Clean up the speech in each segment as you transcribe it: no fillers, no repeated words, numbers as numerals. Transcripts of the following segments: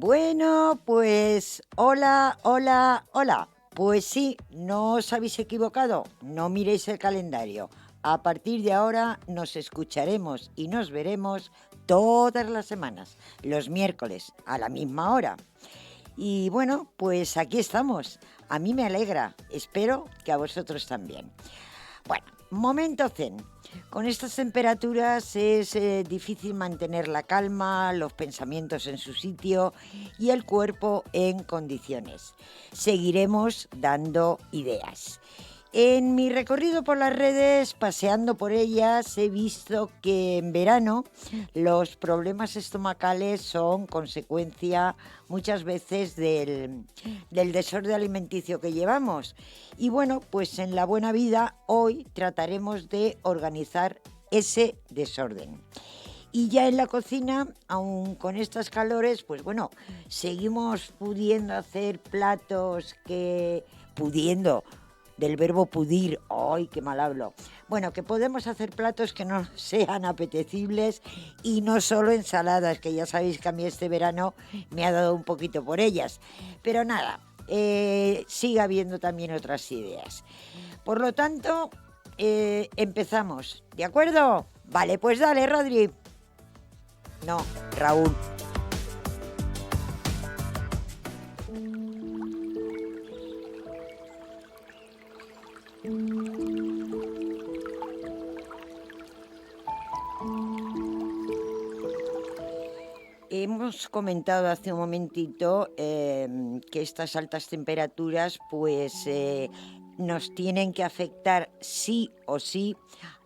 Bueno, pues hola, hola, hola. Pues sí, no os habéis equivocado, no miréis el calendario. A partir de ahora nos escucharemos y nos veremos todas las semanas, los miércoles, a la misma hora. Y bueno, pues aquí estamos. A mí me alegra, espero que a vosotros también. Bueno, momento zen. Con estas temperaturas es difícil mantener la calma, los pensamientos en su sitio y el cuerpo en condiciones. Seguiremos dando ideas. En mi recorrido por las redes, paseando por ellas, he visto que en verano los problemas estomacales son consecuencia muchas veces del desorden alimenticio que llevamos. Y bueno, pues en la buena vida hoy trataremos de organizar ese desorden. Y ya en la cocina, aun con estas calores, pues bueno, seguimos pudiendo hacer platos que... pudiendo, del verbo pudir, ¡ay, qué mal hablo! Bueno, que podemos hacer platos que no sean apetecibles y no solo ensaladas, que ya sabéis que a mí este verano me ha dado un poquito por ellas. Pero nada, sigue habiendo también otras ideas. Por lo tanto, empezamos, ¿de acuerdo? Vale, pues dale, Rodri. No, Raúl. Hemos comentado hace un momentito que estas altas temperaturas pues nos tienen que afectar sí o sí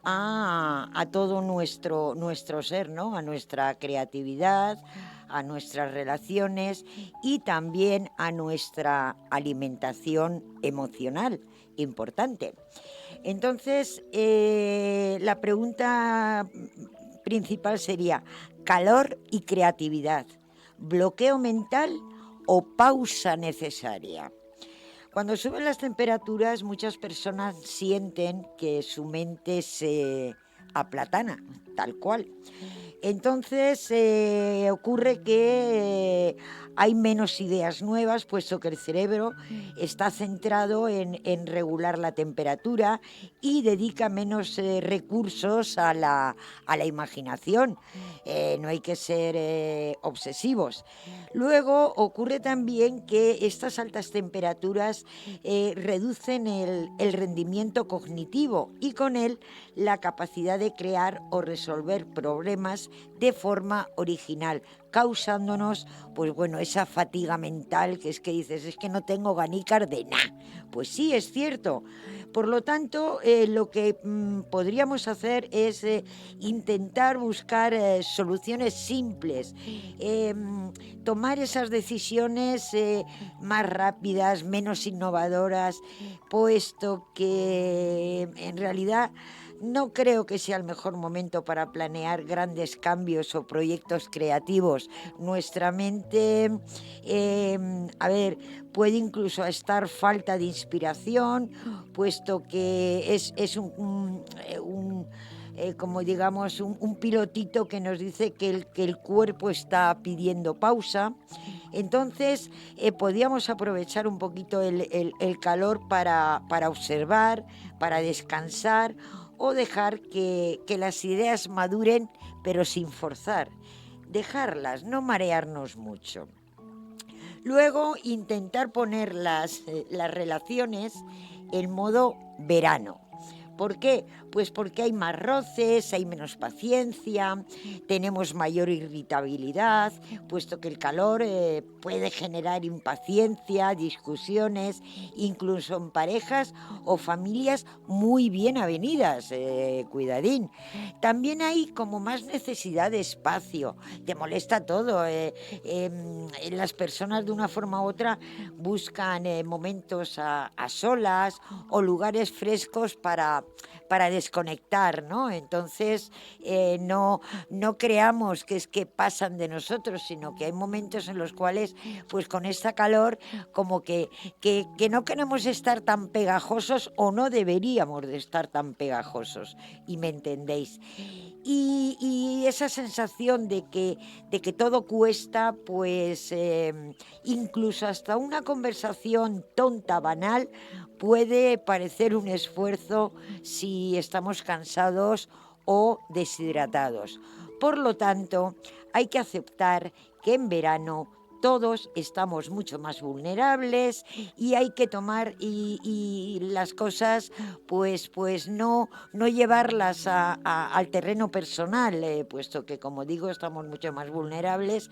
a todo nuestro ser, ¿no? A nuestra creatividad, a nuestras relaciones y también a nuestra alimentación emocional, importante. Entonces, la pregunta principal sería calor y creatividad, bloqueo mental o pausa necesaria. Cuando suben las temperaturas, muchas personas sienten que su mente se aplatana, tal cual. Entonces ocurre que hay menos ideas nuevas, puesto que el cerebro está centrado en regular la temperatura y dedica menos recursos a la imaginación. No hay que ser obsesivos. Luego ocurre también que estas altas temperaturas reducen el rendimiento cognitivo y con él la capacidad de crear o resolver problemas de forma original, causándonos, pues bueno, esa fatiga mental que es que dices, es que no tengo ganícar de nada. Pues sí, es cierto. Por lo tanto, lo que podríamos hacer es intentar buscar soluciones simples, tomar esas decisiones más rápidas, menos innovadoras, puesto que en realidad no creo que sea el mejor momento para planear grandes cambios o proyectos creativos. Nuestra mente, a ver, puede incluso estar falta de inspiración, puesto que es como digamos, un pilotito que nos dice que el cuerpo está pidiendo pausa. Entonces, podíamos aprovechar un poquito el calor para observar, para descansar o dejar que las ideas maduren, pero sin forzar. Dejarlas, no marearnos mucho. Luego, intentar poner las relaciones en modo verano. ¿Por qué? Pues porque hay más roces, hay menos paciencia, tenemos mayor irritabilidad, puesto que el calor puede generar impaciencia, discusiones, incluso en parejas o familias muy bien avenidas, cuidadín. También hay como más necesidad de espacio, te molesta todo. Las personas de una forma u otra buscan momentos a solas o lugares frescos para desconectar, ¿no? Entonces, no creamos que es que pasan de nosotros, sino que hay momentos en los cuales, pues con esta calor, como que no queremos estar tan pegajosos o no deberíamos de estar tan pegajosos, y me entendéis. Y esa sensación de que todo cuesta, pues incluso hasta una conversación tonta, banal, puede parecer un esfuerzo si estamos cansados o deshidratados. Por lo tanto, hay que aceptar que en verano todos estamos mucho más vulnerables y hay que tomar y las cosas, pues no llevarlas al terreno personal, puesto que, como digo, estamos mucho más vulnerables.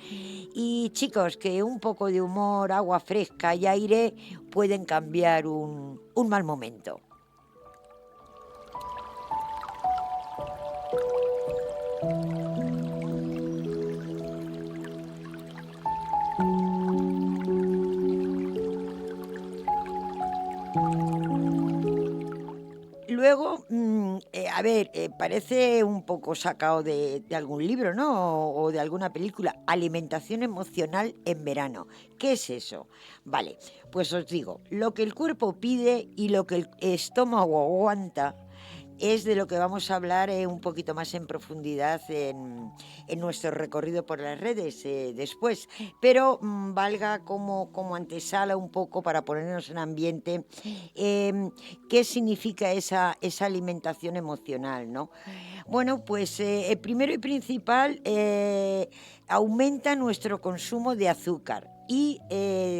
Y chicos, que un poco de humor, agua fresca y aire pueden cambiar un mal momento. Luego, a ver, parece un poco sacado de algún libro, ¿no? O de alguna película. Alimentación emocional en verano. ¿Qué es eso? Vale, pues os digo, lo que el cuerpo pide y lo que el estómago aguanta es de lo que vamos a hablar un poquito más en profundidad en nuestro recorrido por las redes después. Pero valga como antesala un poco para ponernos en ambiente qué significa esa alimentación emocional, ¿no? Bueno, pues primero y principal, aumenta nuestro consumo de azúcar y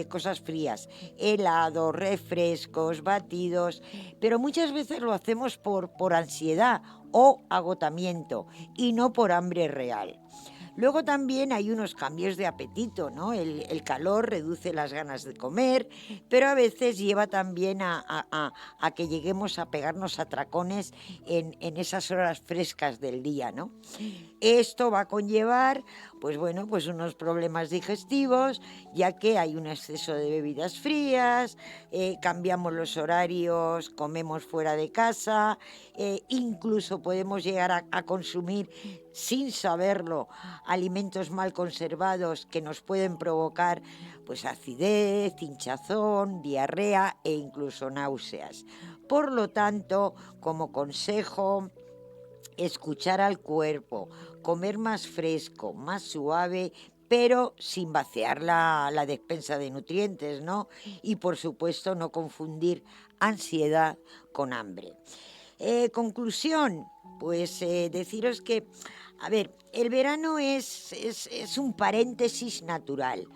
cosas frías, helados, refrescos, batidos, pero muchas veces lo hacemos por ansiedad o agotamiento y no por hambre real. Luego también hay unos cambios de apetito, ¿no? El calor reduce las ganas de comer, pero a veces lleva también a que lleguemos a pegarnos atracones en esas horas frescas del día, ¿no? Esto va a conllevar, pues bueno, pues unos problemas digestivos, ya que hay un exceso de bebidas frías, cambiamos los horarios, comemos fuera de casa, incluso podemos llegar a consumir sin saberlo alimentos mal conservados que nos pueden provocar pues acidez, hinchazón, diarrea e incluso náuseas. Por lo tanto, como consejo, escuchar al cuerpo, comer más fresco, más suave, pero sin vaciar la despensa de nutrientes, ¿no? Y por supuesto no confundir ansiedad con hambre. Conclusión, pues deciros que, a ver, el verano es un paréntesis natural.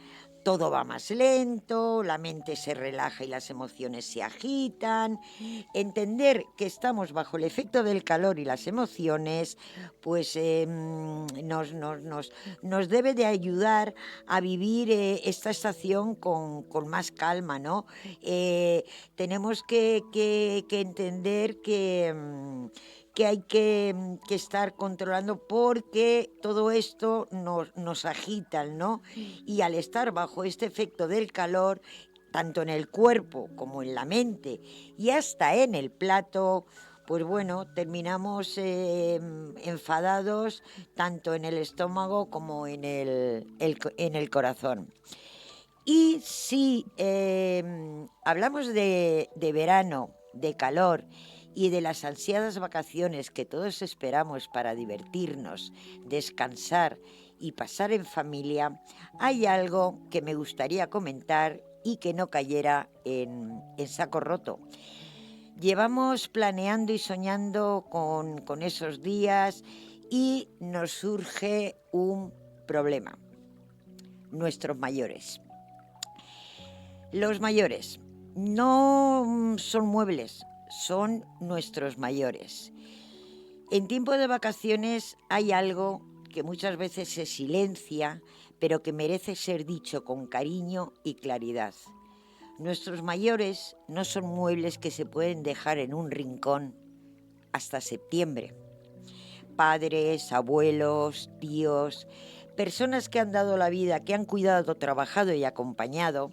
Todo va más lento, la mente se relaja y las emociones se agitan. Entender que estamos bajo el efecto del calor y las emociones, pues nos debe de ayudar a vivir esta estación con más calma, ¿no? Tenemos que entender que hay que estar controlando porque todo esto nos agita, ¿no? Y al estar bajo este efecto del calor, tanto en el cuerpo como en la mente y hasta en el plato, pues bueno, terminamos enfadados tanto en el estómago como en el corazón. Y si hablamos de verano, de calor y de las ansiadas vacaciones que todos esperamos para divertirnos, descansar y pasar en familia, hay algo que me gustaría comentar y que no cayera en saco roto. Llevamos planeando y soñando con esos días y nos surge un problema, nuestros mayores. Los mayores no son muebles, son nuestros mayores. En tiempo de vacaciones hay algo que muchas veces se silencia, pero que merece ser dicho con cariño y claridad. Nuestros mayores no son muebles que se pueden dejar en un rincón hasta septiembre. Padres, abuelos, tíos, personas que han dado la vida, que han cuidado, trabajado y acompañado,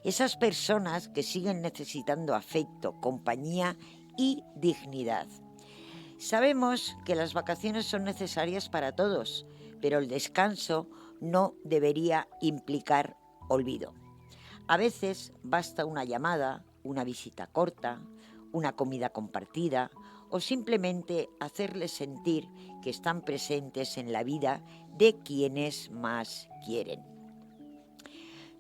esas personas que siguen necesitando afecto, compañía y dignidad. Sabemos que las vacaciones son necesarias para todos, pero el descanso no debería implicar olvido. A veces basta una llamada, una visita corta, una comida compartida o simplemente hacerles sentir que están presentes en la vida de quienes más quieren.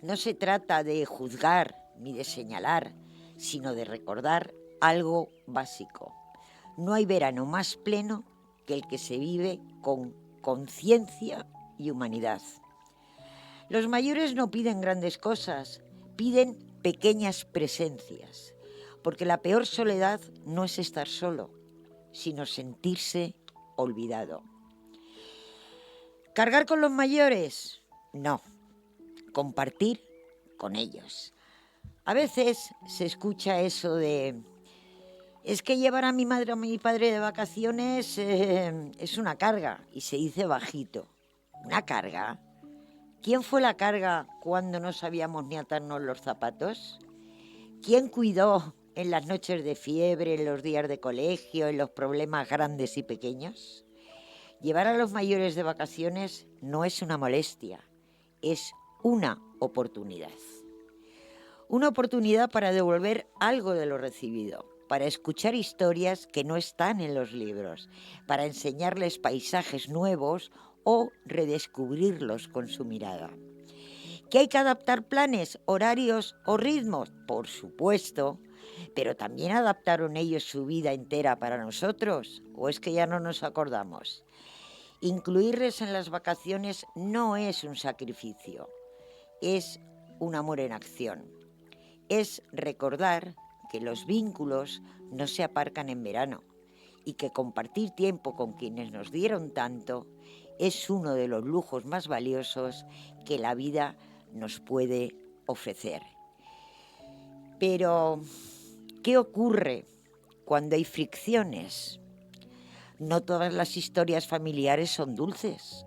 No se trata de juzgar ni de señalar, sino de recordar algo básico. No hay verano más pleno que el que se vive con conciencia y humanidad. Los mayores no piden grandes cosas, piden pequeñas presencias, porque la peor soledad no es estar solo, sino sentirse olvidado. ¿Cargar con los mayores? No, compartir con ellos. A veces se escucha eso de: es que llevar a mi madre o a mi padre de vacaciones es una carga, y se dice bajito. ¿Una carga? ¿Quién fue la carga cuando no sabíamos ni atarnos los zapatos? ¿Quién cuidó en las noches de fiebre, en los días de colegio, en los problemas grandes y pequeños? Llevar a los mayores de vacaciones no es una molestia, es una oportunidad. Una oportunidad para devolver algo de lo recibido, para escuchar historias que no están en los libros, para enseñarles paisajes nuevos o redescubrirlos con su mirada. ¿Que hay que adaptar planes, horarios o ritmos? Por supuesto, pero también adaptaron ellos su vida entera para nosotros, ¿o es que ya no nos acordamos? Incluirles en las vacaciones no es un sacrificio, es un amor en acción. Es recordar que los vínculos no se aparcan en verano y que compartir tiempo con quienes nos dieron tanto es uno de los lujos más valiosos que la vida nos puede ofrecer. Pero, ¿qué ocurre cuando hay fricciones? No todas las historias familiares son dulces.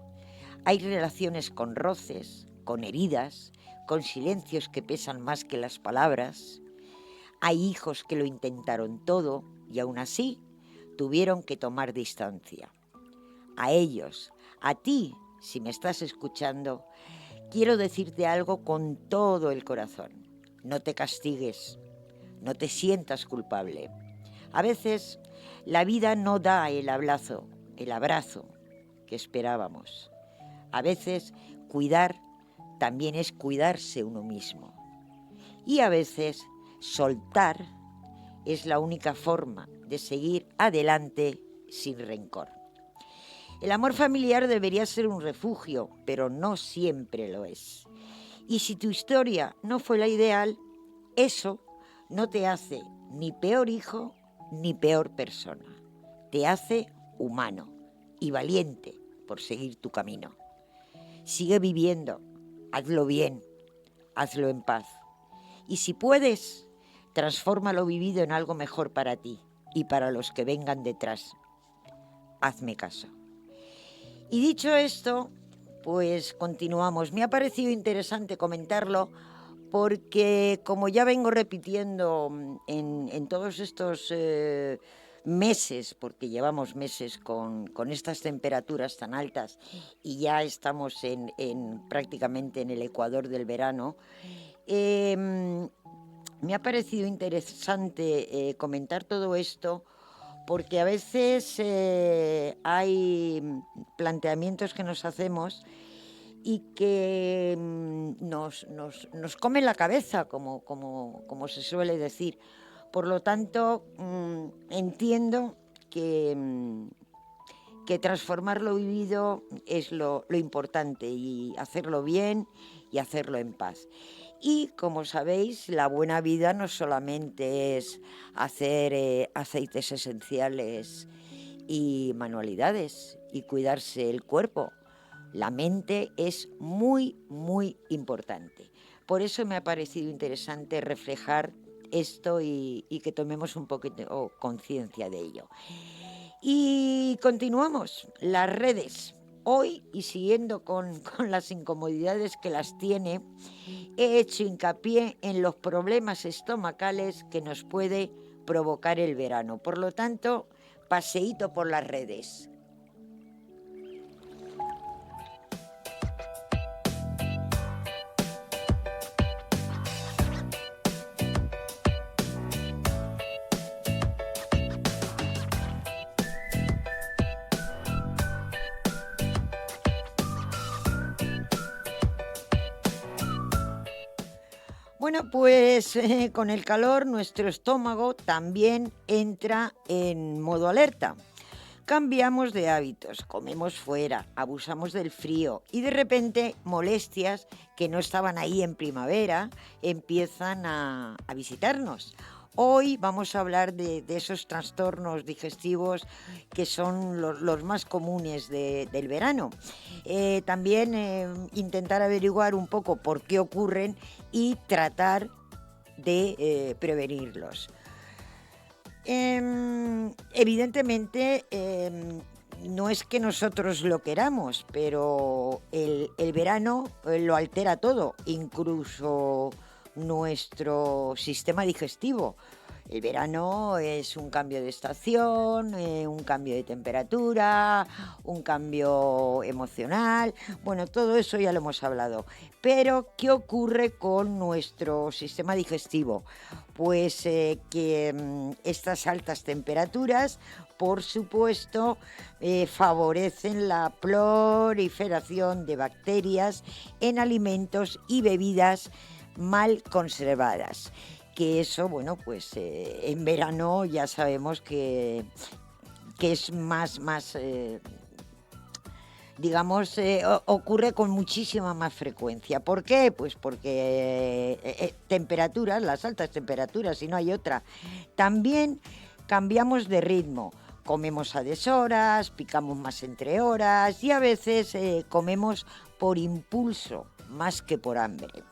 Hay relaciones con roces, con heridas, con silencios que pesan más que las palabras. Hay hijos que lo intentaron todo y aún así tuvieron que tomar distancia. A ellos, a ti, si me estás escuchando, quiero decirte algo con todo el corazón. No te castigues, no te sientas culpable. A veces la vida no da el abrazo que esperábamos. A veces cuidar también es cuidarse uno mismo. Y a veces soltar es la única forma de seguir adelante sin rencor. El amor familiar debería ser un refugio, pero no siempre lo es. Y si tu historia no fue la ideal, eso no te hace ni peor hijo ni peor persona. Te hace humano y valiente por seguir tu camino. Sigue viviendo, hazlo bien, hazlo en paz. Y si puedes, transforma lo vivido en algo mejor para ti y para los que vengan detrás. Hazme caso. Y dicho esto, pues continuamos. Me ha parecido interesante comentarlo porque, como ya vengo repitiendo en todos estos meses, porque llevamos meses con estas temperaturas tan altas y ya estamos prácticamente en el ecuador del verano, me ha parecido interesante comentar todo esto porque a veces hay planteamientos que nos hacemos y que nos comen la cabeza, como se suele decir. Por lo tanto, entiendo que transformar lo vivido es lo importante, y hacerlo bien y hacerlo en paz. Y como sabéis, la buena vida no solamente es hacer aceites esenciales y manualidades y cuidarse el cuerpo. La mente es muy, muy importante. Por eso me ha parecido interesante reflejar esto y que tomemos un poquito conciencia de ello. Y continuamos, las redes. Hoy, y siguiendo con las incomodidades que las tiene, he hecho hincapié en los problemas estomacales que nos puede provocar el verano. Por lo tanto, paseíto por las redes. Bueno, pues con el calor nuestro estómago también entra en modo alerta. Cambiamos de hábitos, comemos fuera, abusamos del frío y de repente molestias que no estaban ahí en primavera empiezan a visitarnos. Hoy vamos a hablar de esos trastornos digestivos que son los más comunes del verano. También intentar averiguar un poco por qué ocurren y tratar de prevenirlos. Evidentemente, no es que nosotros lo queramos, pero el verano lo altera todo, incluso nuestro sistema digestivo. El verano es un cambio de estación, un cambio de temperatura, un cambio emocional. Bueno, todo eso ya lo hemos hablado. Pero, ¿qué ocurre con nuestro sistema digestivo? Pues que estas altas temperaturas, por supuesto, favorecen la proliferación de bacterias en alimentos y bebidas mal conservadas. Que eso, bueno, pues en verano ya sabemos que es más digamos, ocurre con muchísima más frecuencia. ¿Por qué? Pues porque temperaturas, las altas temperaturas, y no hay otra. También cambiamos de ritmo. Comemos a deshoras, picamos más entre horas y a veces comemos por impulso más que por hambre.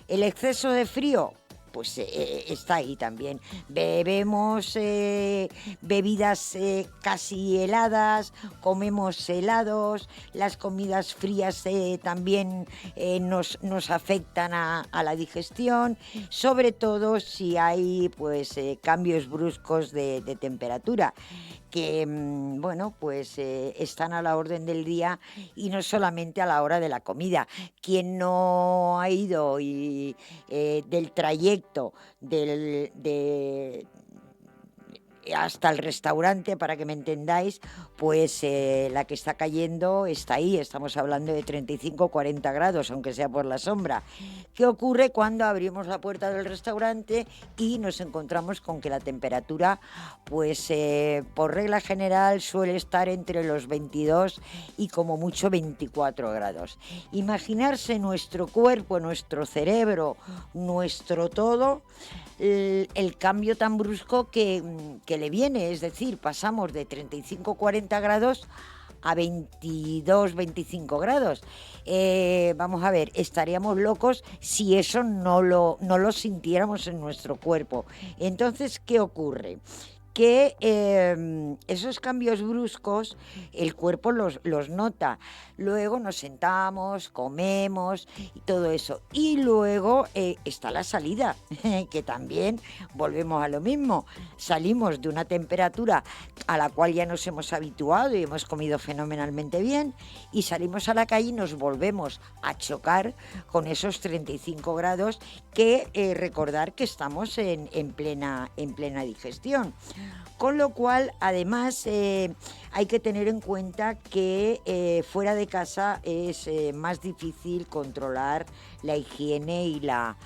El exceso de frío, pues está ahí también. Bebemos bebidas casi heladas, comemos helados, las comidas frías también nos afectan a la digestión, sobre todo si hay pues cambios bruscos de temperatura que, bueno, pues están a la orden del día y no solamente a la hora de la comida. Quien no ha ido del trayecto hasta el restaurante, para que me entendáis, pues la que está cayendo está ahí, estamos hablando de 35 o 40 grados, aunque sea por la sombra. ¿Qué ocurre cuando abrimos la puerta del restaurante y nos encontramos con que la temperatura, pues por regla general suele estar entre los 22 y como mucho 24 grados? Imaginarse nuestro cuerpo, nuestro cerebro, nuestro todo, el cambio tan brusco que le viene, es decir, pasamos de 35-40 grados a 22-25 grados. Vamos a ver, estaríamos locos si eso no lo sintiéramos en nuestro cuerpo. Entonces, ¿qué ocurre? Que esos cambios bruscos el cuerpo los nota. Luego nos sentamos, comemos y todo eso. Y luego está la salida, que también volvemos a lo mismo. Salimos de una temperatura a la cual ya nos hemos habituado y hemos comido fenomenalmente bien, y salimos a la calle y nos volvemos a chocar con esos 35 grados que recordar que estamos en plena digestión. Con lo cual, además, hay que tener en cuenta que fuera de casa es más difícil controlar la higiene y la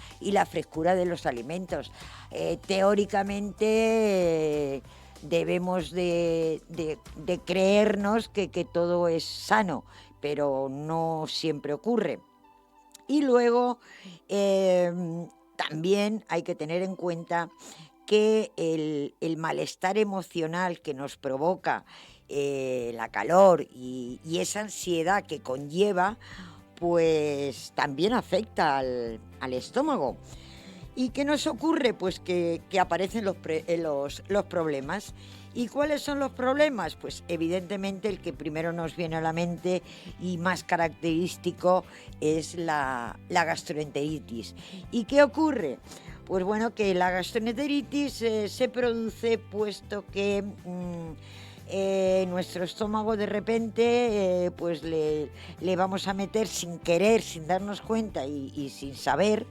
frescura de los alimentos. Teóricamente debemos de creernos que todo es sano, pero no siempre ocurre. Y luego también hay que tener en cuenta que el malestar emocional que nos provoca la calor y esa ansiedad que conlleva, pues también afecta al estómago. ¿Y qué nos ocurre? Pues que aparecen los problemas. ¿Y cuáles son los problemas? Pues evidentemente el que primero nos viene a la mente y más característico es la gastroenteritis. ¿Y qué ocurre? Pues bueno, que la gastroenteritis se produce puesto que nuestro estómago de repente pues le vamos a meter sin querer, sin darnos cuenta y sin saber,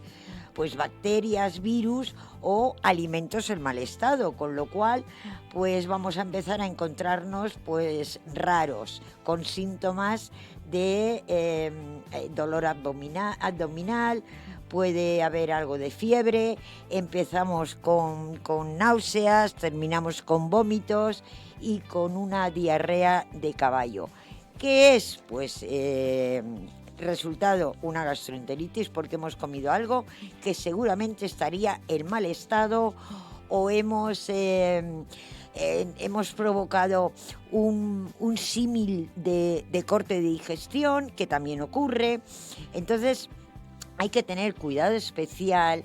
pues bacterias, virus o alimentos en mal estado, con lo cual pues vamos a empezar a encontrarnos pues raros, con síntomas de dolor abdominal, puede haber algo de fiebre, empezamos con náuseas, terminamos con vómitos y con una diarrea de caballo. ¿Qué es? Pues resultado una gastroenteritis porque hemos comido algo que seguramente estaría en mal estado o hemos provocado un símil de corte de digestión, que también ocurre. Entonces hay que tener cuidado especial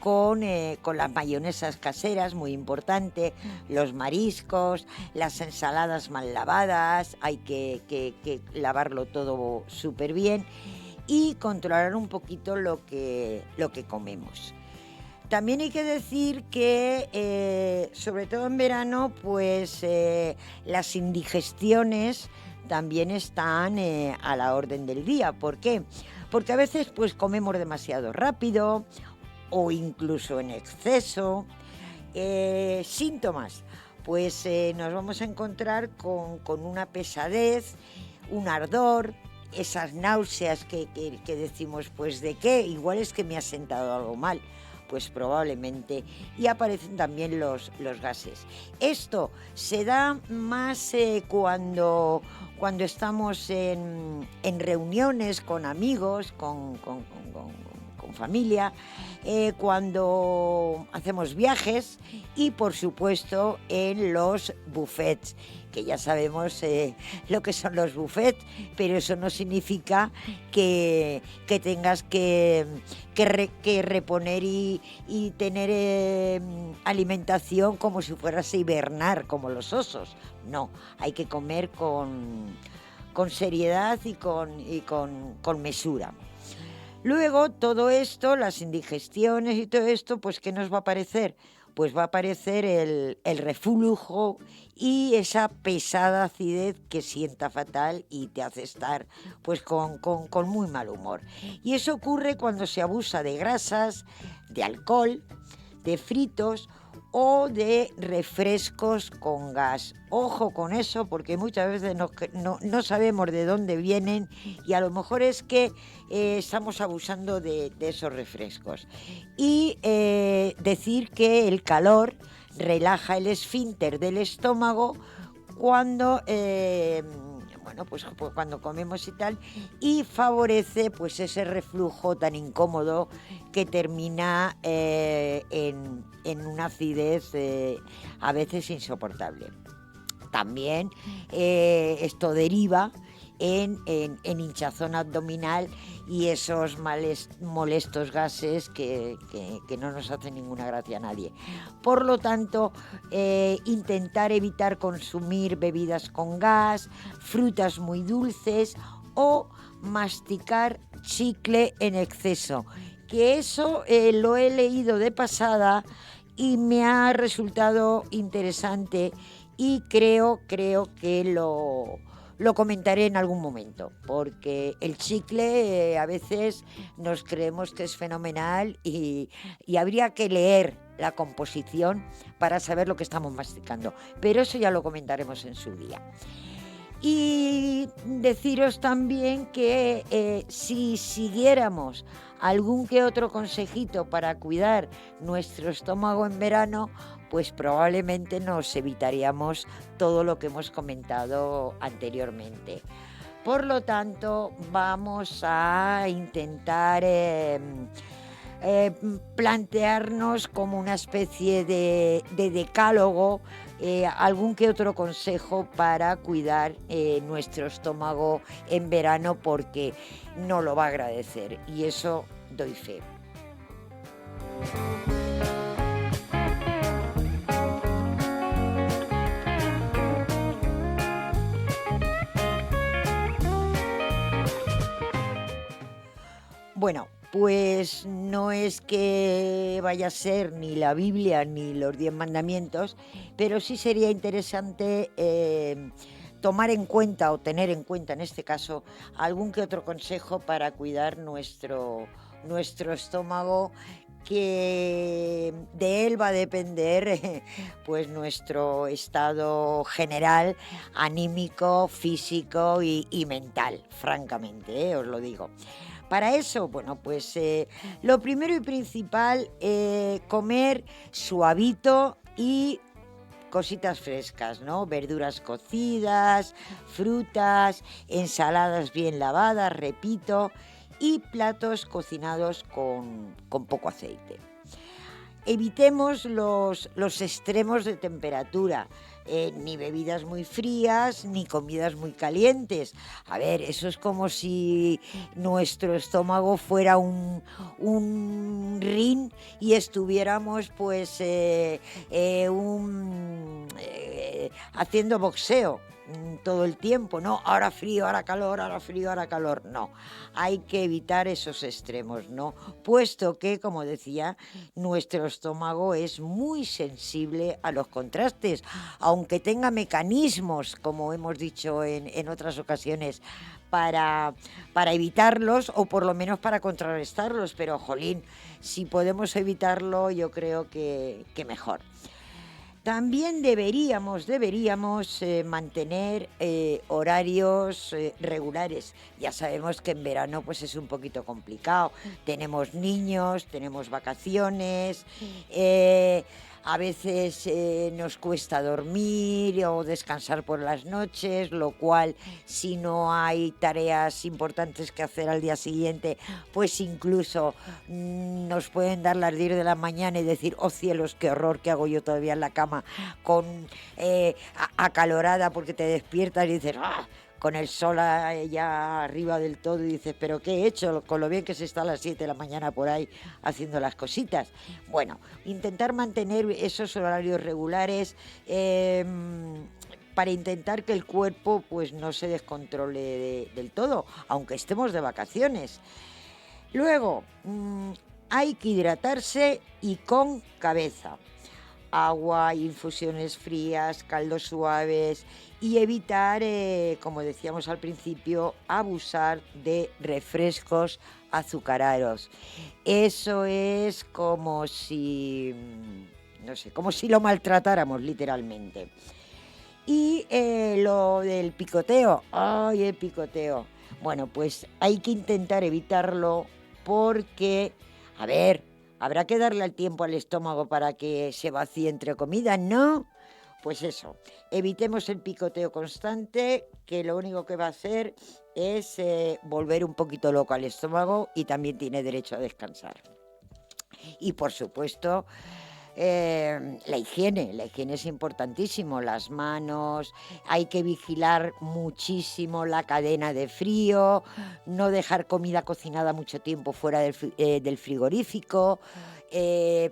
con las mayonesas caseras, muy importante, los mariscos, las ensaladas mal lavadas, hay que lavarlo todo súper bien y controlar un poquito lo que comemos. También hay que decir que, sobre todo en verano, pues las indigestiones también están a la orden del día. ¿Por qué? Porque a veces pues comemos demasiado rápido o incluso en exceso. Síntomas, pues nos vamos a encontrar con una pesadez, un ardor, esas náuseas que decimos, pues ¿de qué? Igual es que me ha sentado algo mal. Pues probablemente, y aparecen también los gases. Esto se da más cuando estamos en reuniones con amigos, con familia, cuando hacemos viajes y por supuesto en los buffets, que ya sabemos lo que son los buffets, pero eso no significa que tengas que reponer y tener alimentación como si fueras a hibernar como los osos. No, hay que comer con seriedad y con mesura. Luego, todo esto, las indigestiones y todo esto, pues ¿qué nos va a aparecer? Pues va a aparecer el reflujo y esa pesada acidez que sienta fatal y te hace estar pues con muy mal humor. Y eso ocurre cuando se abusa de grasas, de alcohol, de fritos o de refrescos con gas. Ojo con eso, porque muchas veces no sabemos de dónde vienen y a lo mejor es que estamos abusando de esos refrescos. Y decir que el calor relaja el esfínter del estómago cuando pues cuando comemos y tal, y favorece pues ese reflujo tan incómodo que termina en una acidez a veces insoportable. También esto deriva en hinchazón abdominal y esos molestos gases que no nos hacen ninguna gracia a nadie. Por lo tanto, intentar evitar consumir bebidas con gas, frutas muy dulces o masticar chicle en exceso. Que eso lo he leído de pasada y me ha resultado interesante y creo que lo comentaré en algún momento, porque el chicle a veces nos creemos que es fenomenal y habría que leer la composición para saber lo que estamos masticando, pero eso ya lo comentaremos en su día. Y deciros también que si siguiéramos algún que otro consejito para cuidar nuestro estómago en verano, pues probablemente nos evitaríamos todo lo que hemos comentado anteriormente. Por lo tanto, vamos a intentar plantearnos como una especie de decálogo, algún que otro consejo para cuidar nuestro estómago en verano, porque no lo va a agradecer y eso doy fe. Bueno, pues no es que vaya a ser ni la Biblia ni los 10 mandamientos, pero sí sería interesante tomar en cuenta o tener en cuenta en este caso algún que otro consejo para cuidar nuestro estómago, que de él va a depender pues nuestro estado general, anímico, físico y mental, francamente, os lo digo. Para eso, bueno, pues lo primero y principal, comer suavito y cositas frescas, ¿no? Verduras cocidas, frutas, ensaladas bien lavadas, repito, y platos cocinados con poco aceite. Evitemos los extremos de temperatura, ni bebidas muy frías, ni comidas muy calientes. A ver, eso es como si nuestro estómago fuera un ring y estuviéramos pues haciendo boxeo todo el tiempo, ¿no? Ahora frío, ahora calor, ahora frío, ahora calor. No, hay que evitar esos extremos, ¿no? Puesto que, como decía, nuestro estómago es muy sensible a los contrastes, aunque tenga mecanismos, como hemos dicho en otras ocasiones, para, para evitarlos o por lo menos para contrarrestarlos, pero jolín, si podemos evitarlo, yo creo que mejor. También deberíamos mantener horarios regulares. Ya sabemos que en verano pues es un poquito complicado. Tenemos niños, tenemos vacaciones, a veces nos cuesta dormir o descansar por las noches, lo cual si no hay tareas importantes que hacer al día siguiente, pues incluso nos pueden dar las 10 de la mañana y decir, oh cielos, qué horror, ¿qué hago yo todavía en la cama con acalorada? Porque te despiertas y dices, ¡ah!, con el sol ya arriba del todo, y dices, pero ¿qué he hecho? Con lo bien que se está a las 7 de la mañana por ahí haciendo las cositas. Bueno, intentar mantener esos horarios regulares para intentar que el cuerpo pues no se descontrole del todo, aunque estemos de vacaciones. Luego, hay que hidratarse y con cabeza. Agua, infusiones frías, caldos suaves y evitar, como decíamos al principio, abusar de refrescos azucarados. Eso es como si, no sé, como si lo maltratáramos literalmente. Y lo del picoteo, ¡ay, el picoteo! Bueno, pues hay que intentar evitarlo porque, a ver, ¿habrá que darle el tiempo al estómago para que se vacíe entre comida? No. Pues eso, evitemos el picoteo constante, que lo único que va a hacer es volver un poquito loco al estómago y también tiene derecho a descansar. Y por supuesto, la higiene es importantísimo, las manos, hay que vigilar muchísimo la cadena de frío, no dejar comida cocinada mucho tiempo fuera del frigorífico,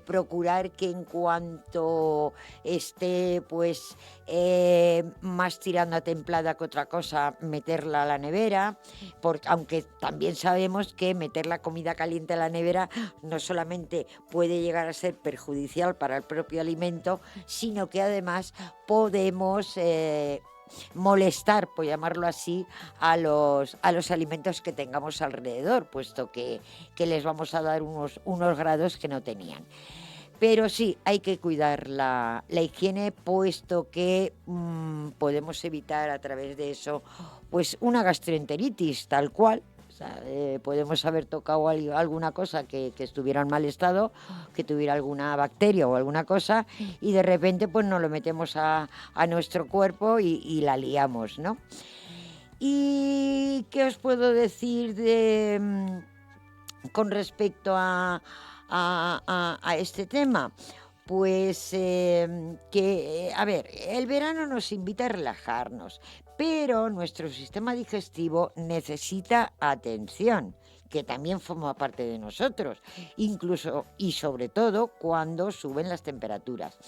procurar que en cuanto esté pues más tirando a templada que otra cosa, meterla a la nevera, porque aunque también sabemos que meter la comida caliente a la nevera no solamente puede llegar a ser perjudicial para el propio alimento, sino que además podemos molestar, por llamarlo así, a los alimentos que tengamos alrededor, puesto que les vamos a dar unos grados que no tenían. Pero sí, hay que cuidar la higiene, puesto que podemos evitar a través de eso pues una gastroenteritis tal cual. O sea, podemos haber tocado alguna cosa que estuviera en mal estado, que tuviera alguna bacteria o alguna cosa, y de repente pues nos lo metemos a nuestro cuerpo y la liamos, ¿no? ¿Y qué os puedo decir con respecto a este tema? Pues a ver, el verano nos invita a relajarnos, pero nuestro sistema digestivo necesita atención, que también forma parte de nosotros, incluso y sobre todo cuando suben las temperaturas.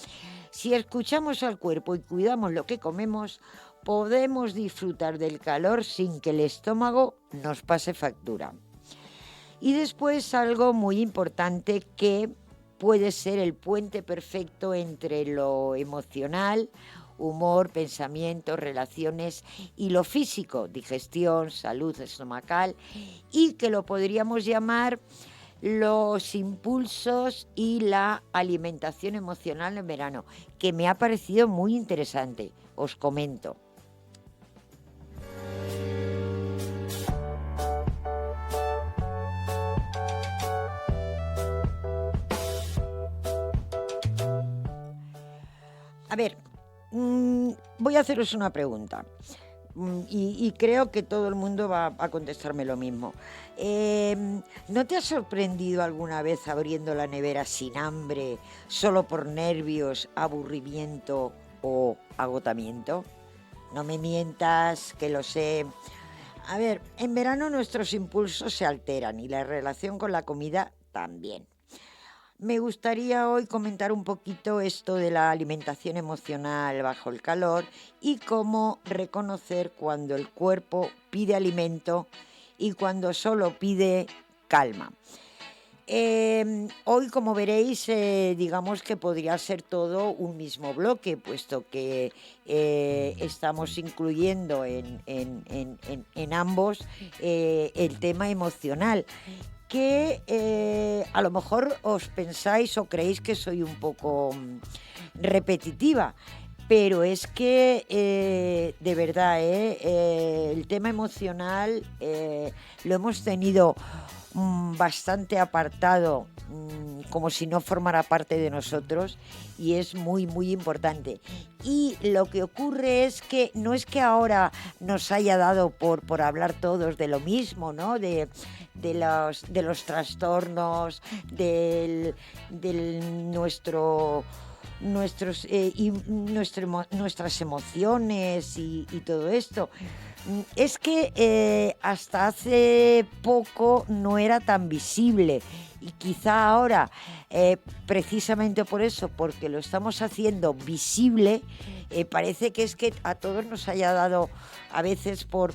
Si escuchamos al cuerpo y cuidamos lo que comemos, podemos disfrutar del calor sin que el estómago nos pase factura. Y después algo muy importante que puede ser el puente perfecto entre lo emocional, humor, pensamientos, relaciones y lo físico, digestión, salud estomacal, y que lo podríamos llamar los impulsos y la alimentación emocional en verano, que me ha parecido muy interesante, os comento. A ver, voy a haceros una pregunta. Y creo que todo el mundo va a contestarme lo mismo. ¿No te has sorprendido alguna vez abriendo la nevera sin hambre, solo por nervios, aburrimiento o agotamiento? No me mientas, que lo sé. A ver, en verano nuestros impulsos se alteran y la relación con la comida también. Me gustaría hoy comentar un poquito esto de la alimentación emocional bajo el calor y cómo reconocer cuando el cuerpo pide alimento y cuando solo pide calma. Hoy, como veréis, digamos que podría ser todo un mismo bloque, puesto que estamos incluyendo en ambos el tema emocional, que a lo mejor os pensáis o creéis que soy un poco repetitiva, pero es que de verdad el tema emocional lo hemos tenido bastante apartado, como si no formara parte de nosotros, y es muy, muy importante. Y lo que ocurre es que no es que ahora nos haya dado por hablar todos de lo mismo, ¿no? De los trastornos, nuestras emociones y todo esto. Es que hasta hace poco no era tan visible y quizá ahora, precisamente por eso, porque lo estamos haciendo visible, parece que es que a todos nos haya dado a veces por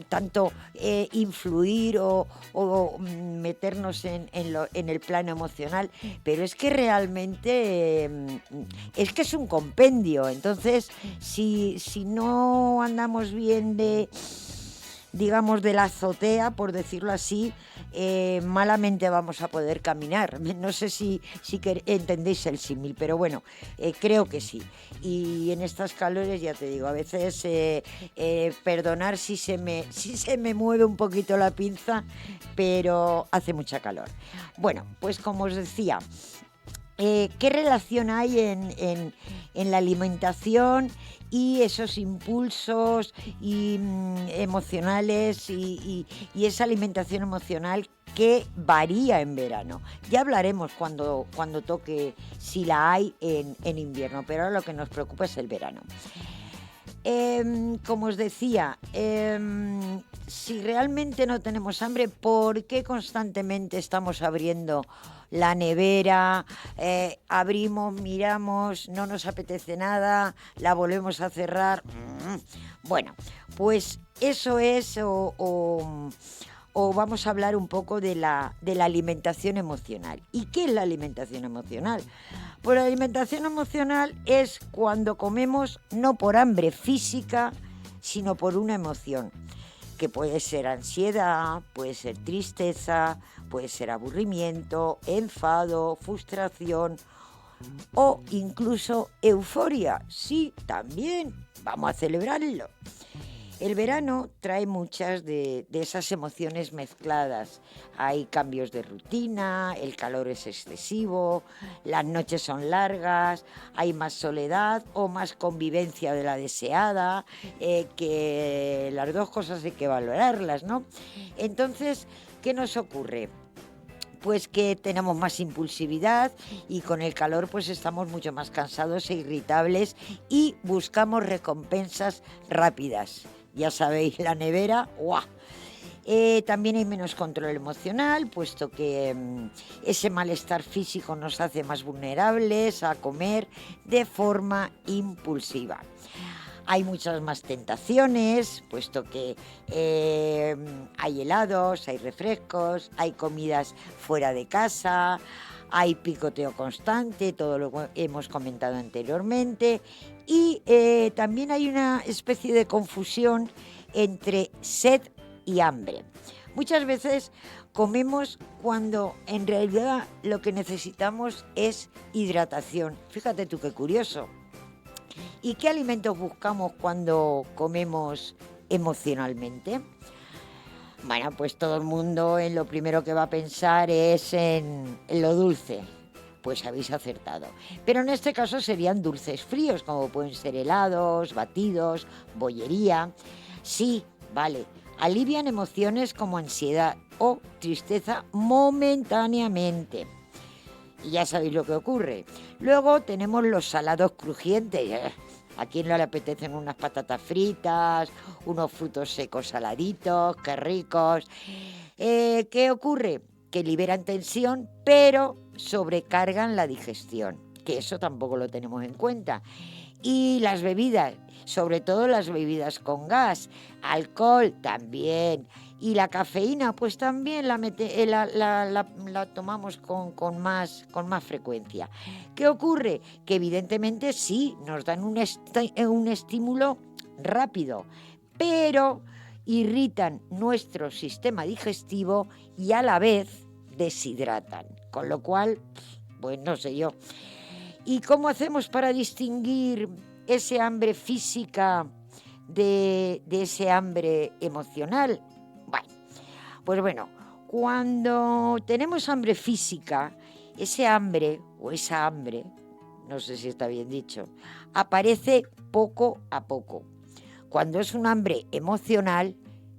tanto influir o meternos en el plano emocional, pero es que realmente es que es un compendio. Entonces, si no andamos bien digamos, de la azotea, por decirlo así, malamente vamos a poder caminar. No sé si entendéis el símil, pero bueno, creo que sí. Y en estas calores, ya te digo, a veces perdonar si se me mueve un poquito la pinza, pero hace mucha calor. Bueno, pues como os decía, ¿qué relación hay en la alimentación y esos impulsos emocionales y esa alimentación emocional que varía en verano? Ya hablaremos cuando toque si la hay en invierno, pero ahora lo que nos preocupa es el verano. Como os decía, si realmente no tenemos hambre, ¿por qué constantemente estamos abriendo la nevera? Abrimos, miramos, no nos apetece nada, la volvemos a cerrar. Bueno, pues eso es o vamos a hablar un poco de la alimentación emocional. ¿Y qué es la alimentación emocional? Pues la alimentación emocional es cuando comemos no por hambre física, sino por una emoción, que puede ser ansiedad, puede ser tristeza, puede ser aburrimiento, enfado, frustración o incluso euforia. Sí, también, vamos a celebrarlo. El verano trae muchas de esas emociones mezcladas. Hay cambios de rutina, el calor es excesivo, las noches son largas, hay más soledad o más convivencia de la deseada, que las dos cosas hay que valorarlas, ¿no? Entonces, ¿qué nos ocurre? Pues que tenemos más impulsividad y con el calor pues estamos mucho más cansados e irritables y buscamos recompensas rápidas. Ya sabéis, la nevera, ¡guau! También hay menos control emocional, puesto que ese malestar físico nos hace más vulnerables a comer de forma impulsiva. Hay muchas más tentaciones, puesto que hay helados, hay refrescos, hay comidas fuera de casa, hay picoteo constante, todo lo que hemos comentado anteriormente, y también hay una especie de confusión entre sed y hambre. Muchas veces comemos cuando en realidad lo que necesitamos es hidratación. Fíjate tú qué curioso. ¿Y qué alimentos buscamos cuando comemos emocionalmente? Bueno, pues todo el mundo en lo primero que va a pensar es en lo dulce. Pues habéis acertado. Pero en este caso serían dulces fríos, como pueden ser helados, batidos, bollería. Sí, vale, alivian emociones como ansiedad o tristeza momentáneamente. Y ya sabéis lo que ocurre. Luego tenemos los salados crujientes. ¿A quién no le apetecen unas patatas fritas, unos frutos secos saladitos, qué ricos? ¿Qué ocurre? Que liberan tensión, pero sobrecargan la digestión, que eso tampoco lo tenemos en cuenta. Y las bebidas, sobre todo las bebidas con gas, alcohol también. Y la cafeína, pues también la tomamos con más frecuencia. ¿Qué ocurre? Que evidentemente sí, nos dan un estímulo rápido, pero irritan nuestro sistema digestivo y a la vez deshidratan. Con lo cual, pues no sé yo. ¿Y cómo hacemos para distinguir ese hambre física de ese hambre emocional? Bueno, cuando tenemos hambre física, ese hambre o esa hambre, no sé si está bien dicho, aparece poco a poco. Cuando es un hambre emocional,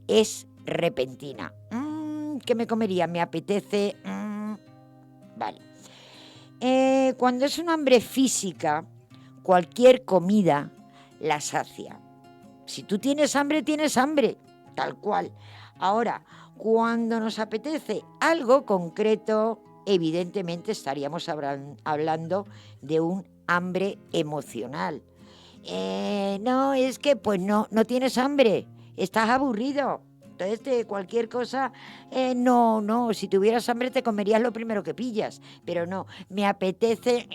es repentina. ¿Qué me comería? Me apetece. Vale. Cuando es un hambre física, cualquier comida la sacia. Si tú tienes hambre, tal cual. Ahora, cuando nos apetece algo concreto, evidentemente estaríamos hablando de un hambre emocional. No, es que pues no tienes hambre, estás aburrido. Entonces, cualquier cosa, no, si tuvieras hambre te comerías lo primero que pillas, pero no, me apetece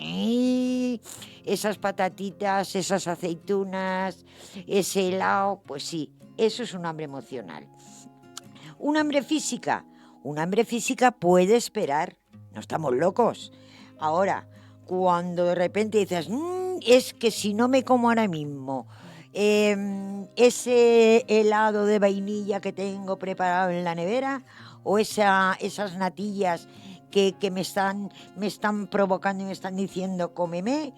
esas patatitas, esas aceitunas, ese helado, pues sí, eso es un hambre emocional. Un hambre física puede esperar, no estamos locos. Ahora, cuando de repente dices, es que si no me como ahora mismo ese helado de vainilla que tengo preparado en la nevera o esas natillas que me están provocando y me están diciendo cómeme,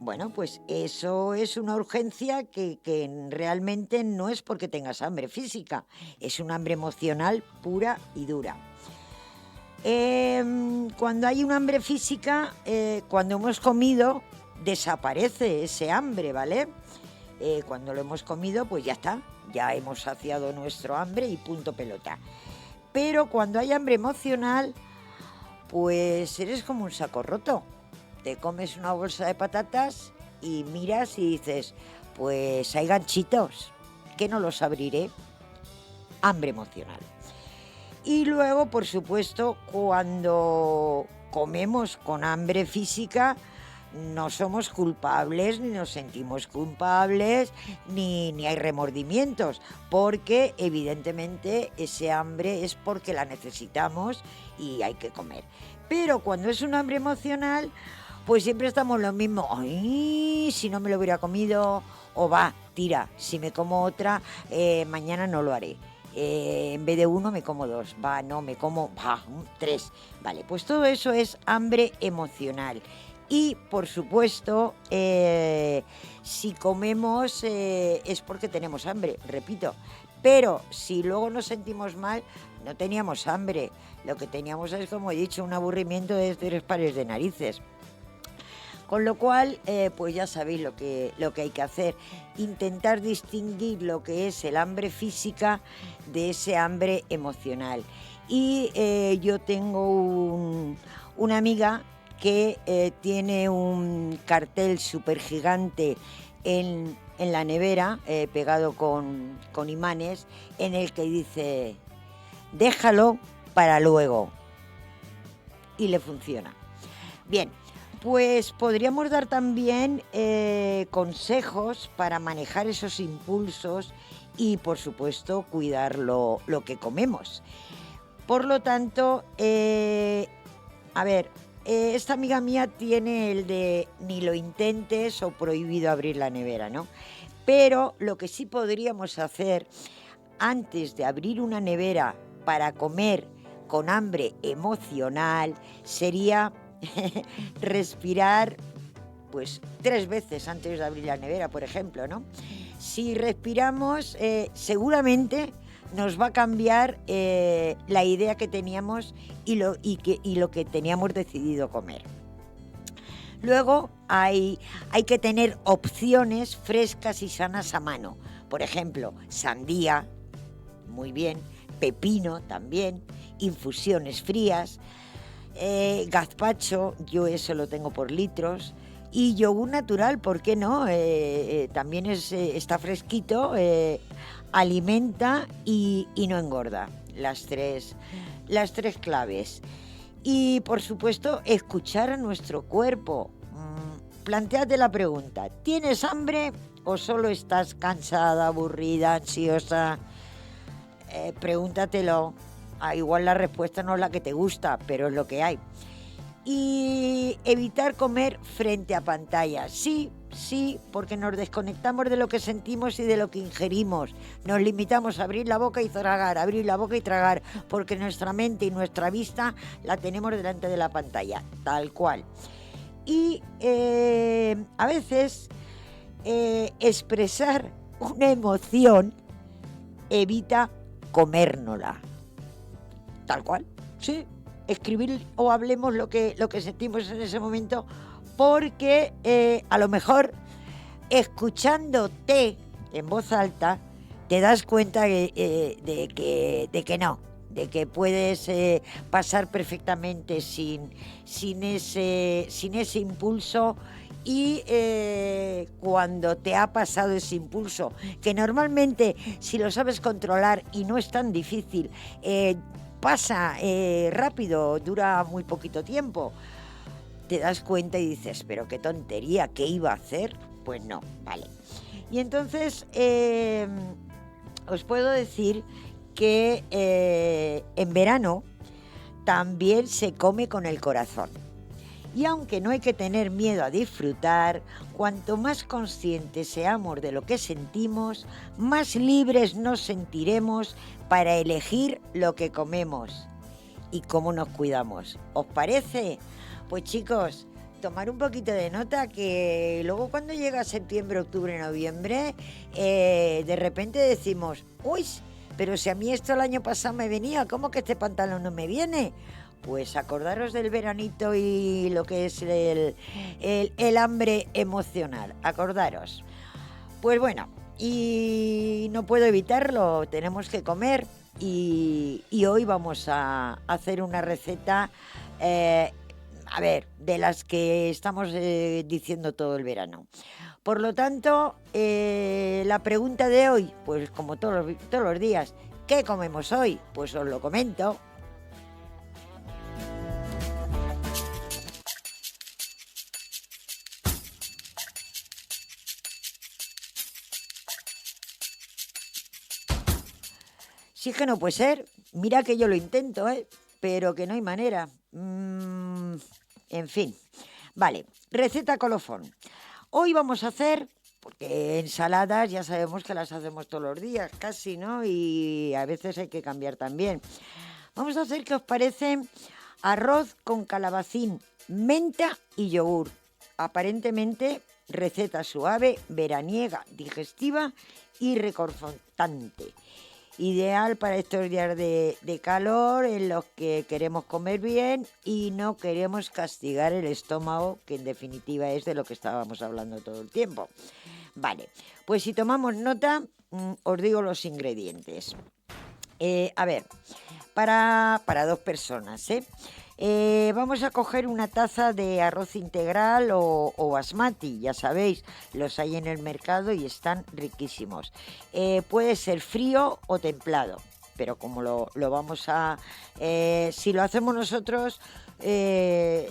bueno, pues eso es una urgencia que realmente no es porque tengas hambre física, es un hambre emocional pura y dura. Cuando hay un hambre física, cuando hemos comido, desaparece ese hambre, ¿vale? Cuando lo hemos comido, pues ya está, ya hemos saciado nuestro hambre y punto pelota. Pero cuando hay hambre emocional, pues eres como un saco roto. Te comes una bolsa de patatas y miras y dices, pues hay ganchitos, que no los abriré. Hambre emocional. Y luego, por supuesto, cuando comemos con hambre física, no somos culpables, ni nos sentimos culpables, ni hay remordimientos, porque evidentemente ese hambre es porque la necesitamos y hay que comer. Pero cuando es un hambre emocional, pues siempre estamos lo mismo. Ay, si no me lo hubiera comido, o tira, si me como otra, mañana no lo haré. En vez de 1 me como 2, no, me como 3. Vale, pues todo eso es hambre emocional. Y, por supuesto, si comemos es porque tenemos hambre, repito. Pero si luego nos sentimos mal, no teníamos hambre. Lo que teníamos es, como he dicho, un aburrimiento de 3 pares de narices. Con lo cual, pues ya sabéis lo que hay que hacer. Intentar distinguir lo que es el hambre física de ese hambre emocional. Y yo tengo una amiga que tiene un cartel súper gigante en en la nevera, pegado con imanes, en el que dice, déjalo para luego. Y le funciona. Bien, pues podríamos dar también consejos para manejar esos impulsos y, por supuesto, cuidar lo que comemos. Por lo tanto, esta amiga mía tiene el de ni lo intentes o prohibido abrir la nevera, ¿no? Pero lo que sí podríamos hacer antes de abrir una nevera para comer con hambre emocional sería respirar pues 3 veces antes de abrir la nevera, por ejemplo, ¿no? Si respiramos, seguramente nos va a cambiar la idea que teníamos y lo que teníamos decidido comer. Luego hay que tener opciones frescas y sanas a mano. Por ejemplo, sandía, muy bien, pepino también, infusiones frías, gazpacho, yo eso lo tengo por litros, y yogur natural, ¿por qué no? También está fresquito, alimenta y no engorda. Las tres claves. Y por supuesto, escuchar a nuestro cuerpo. Plantéate la pregunta, ¿tienes hambre o solo estás cansada, aburrida, ansiosa? Pregúntatelo. Igual la respuesta no es la que te gusta, pero es lo que hay. Y evitar comer frente a pantallas. Sí, porque nos desconectamos de lo que sentimos y de lo que ingerimos. Nos limitamos a abrir la boca y tragar, porque nuestra mente y nuestra vista la tenemos delante de la pantalla, tal cual. Y a veces expresar una emoción evita comérnosla. Tal cual, sí. Escribir o hablemos lo que sentimos en ese momento, porque a lo mejor escuchándote en voz alta te das cuenta de que no, de que puedes pasar perfectamente sin ese impulso. Y cuando te ha pasado ese impulso, que normalmente si lo sabes controlar y no es tan difícil, pasa rápido, dura muy poquito tiempo, te das cuenta y dices, pero qué tontería, ¿qué iba a hacer? Pues no, vale. Y entonces os puedo decir que en verano también se come con el corazón. Y aunque no hay que tener miedo a disfrutar, cuanto más conscientes seamos de lo que sentimos, más libres nos sentiremos para elegir lo que comemos y cómo nos cuidamos. ¿Os parece? Pues chicos, tomar un poquito de nota, que luego cuando llega septiembre, octubre, noviembre, de repente decimos, uy, pero si a mí esto el año pasado me venía, ¿cómo que este pantalón no me viene? Pues acordaros del veranito y lo que es el hambre emocional, acordaros. Pues bueno, y no puedo evitarlo, tenemos que comer y hoy vamos a hacer una receta, de las que estamos diciendo todo el verano. Por lo tanto, la pregunta de hoy, pues como todos los días, ¿qué comemos hoy? Pues os lo comento. Sí, que no puede ser. Mira que yo lo intento, pero que no hay manera. En fin. Vale, receta colofón. Hoy vamos a hacer, porque ensaladas ya sabemos que las hacemos todos los días, casi, ¿no? Y a veces hay que cambiar también. Vamos a hacer, ¿qué os parece? Arroz con calabacín, menta y yogur. Aparentemente, receta suave, veraniega, digestiva y reconfortante. Ideal para estos días de calor en los que queremos comer bien y no queremos castigar el estómago, que en definitiva es de lo que estábamos hablando todo el tiempo. Vale, pues si tomamos nota, os digo los ingredientes. Para 2 personas, Vamos a coger una taza de arroz integral o basmati, ya sabéis, los hay en el mercado y están riquísimos. Puede ser frío o templado, pero como lo vamos a... si lo hacemos nosotros,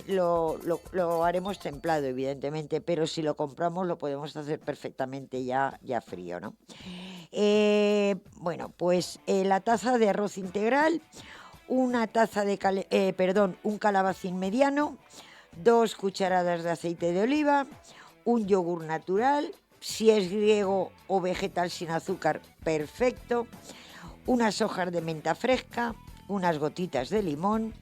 lo haremos templado, evidentemente, pero si lo compramos lo podemos hacer perfectamente ya frío, ¿no? Bueno, pues la taza de arroz integral, una taza de, un calabacín mediano, 2 cucharadas de aceite de oliva, un yogur natural, si es griego o vegetal sin azúcar, perfecto, unas hojas de menta fresca, unas gotitas de limón,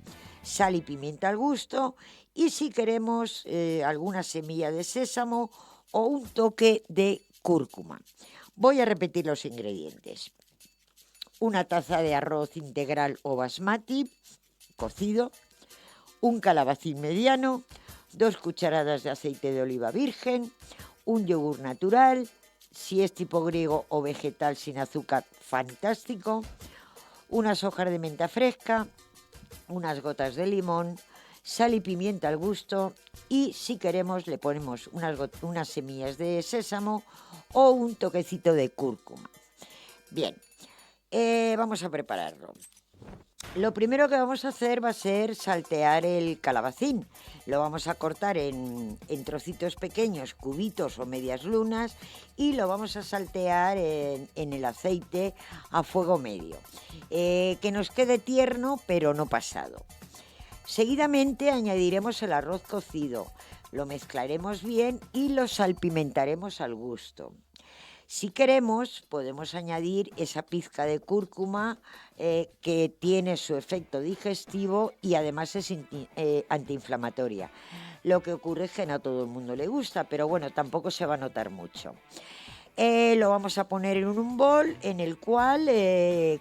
sal y pimienta al gusto y si queremos alguna semilla de sésamo o un toque de cúrcuma. Voy a repetir los ingredientes. Una taza de arroz integral o basmati cocido, un calabacín mediano, 2 cucharadas de aceite de oliva virgen, un yogur natural, si es tipo griego o vegetal sin azúcar, fantástico, unas hojas de menta fresca, unas gotas de limón, sal y pimienta al gusto y si queremos le ponemos unas semillas de sésamo o un toquecito de cúrcuma. Bien, vamos a prepararlo. Lo primero que vamos a hacer va a ser saltear el calabacín. Lo vamos a cortar en trocitos pequeños, cubitos o medias lunas y lo vamos a saltear en el aceite a fuego medio. Que nos quede tierno pero no pasado. Seguidamente añadiremos el arroz cocido, lo mezclaremos bien y lo salpimentaremos al gusto. Si queremos, podemos añadir esa pizca de cúrcuma que tiene su efecto digestivo y además es antiinflamatoria. Lo que ocurre es que no a todo el mundo le gusta, pero bueno, tampoco se va a notar mucho. Lo vamos a poner en un bol en el cual,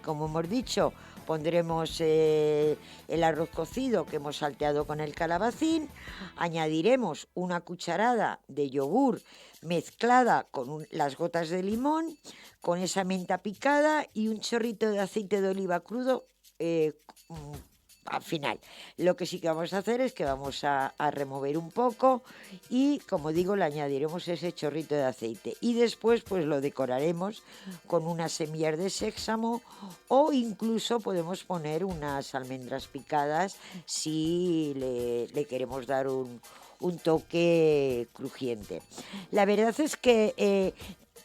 como hemos dicho, pondremos el arroz cocido que hemos salteado con el calabacín, añadiremos una cucharada de yogur mezclada con las gotas de limón, con esa menta picada y un chorrito de aceite de oliva crudo al final. Lo que sí que vamos a hacer es que vamos a remover un poco y, como digo, le añadiremos ese chorrito de aceite y después pues lo decoraremos con unas semillas de sésamo o incluso podemos poner unas almendras picadas si le queremos dar un toque crujiente. La verdad es que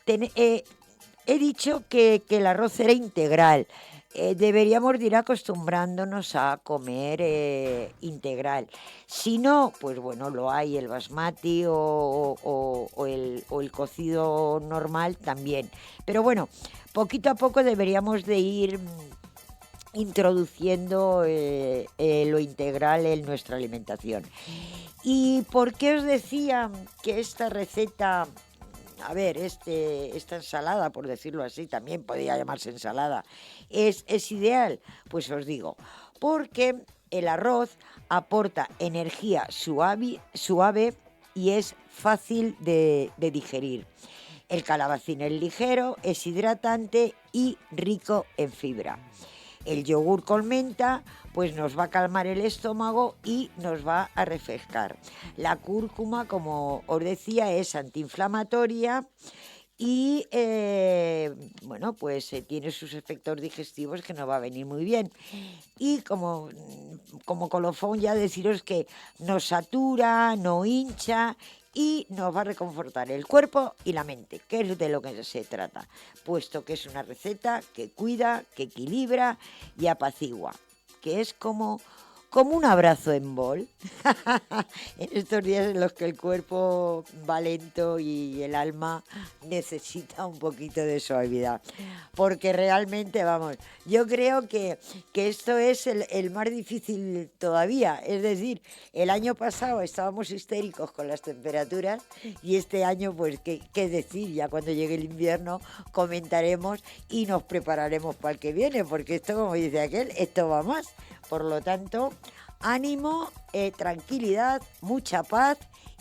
he dicho que el arroz era integral. Deberíamos de ir acostumbrándonos a comer integral. Si no, pues bueno, lo hay el basmati o el cocido normal también. Pero bueno, poquito a poco deberíamos de ir introduciendo lo integral en nuestra alimentación. ¿Y por qué os decía que esta receta... A ver, esta ensalada, por decirlo así, también podría llamarse ensalada, es ideal? Pues os digo, porque el arroz aporta energía suave y es fácil de digerir. El calabacín es ligero, es hidratante y rico en fibra. El yogur con menta pues nos va a calmar el estómago y nos va a refrescar. La cúrcuma, como os decía, es antiinflamatoria y bueno, pues tiene sus efectos digestivos que nos va a venir muy bien. Y como colofón ya deciros que nos satura, no hincha y nos va a reconfortar el cuerpo y la mente, que es de lo que se trata, puesto que es una receta que cuida, que equilibra y apacigua, que es como un abrazo en bol, en estos días en los que el cuerpo va lento y el alma necesita un poquito de suavidad. Porque realmente, vamos, yo creo que esto es el más difícil todavía. Es decir, el año pasado estábamos histéricos con las temperaturas y este año, pues, ¿qué decir? Ya cuando llegue el invierno comentaremos y nos prepararemos para el que viene, porque esto, como dice aquel, esto va más. Por lo tanto, ánimo, tranquilidad, mucha paz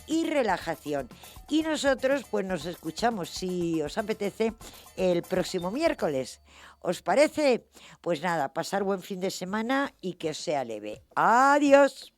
y relajación. Y nosotros pues nos escuchamos, si os apetece, el próximo miércoles. ¿Os parece? Pues nada, pasar buen fin de semana y que os sea leve. Adiós.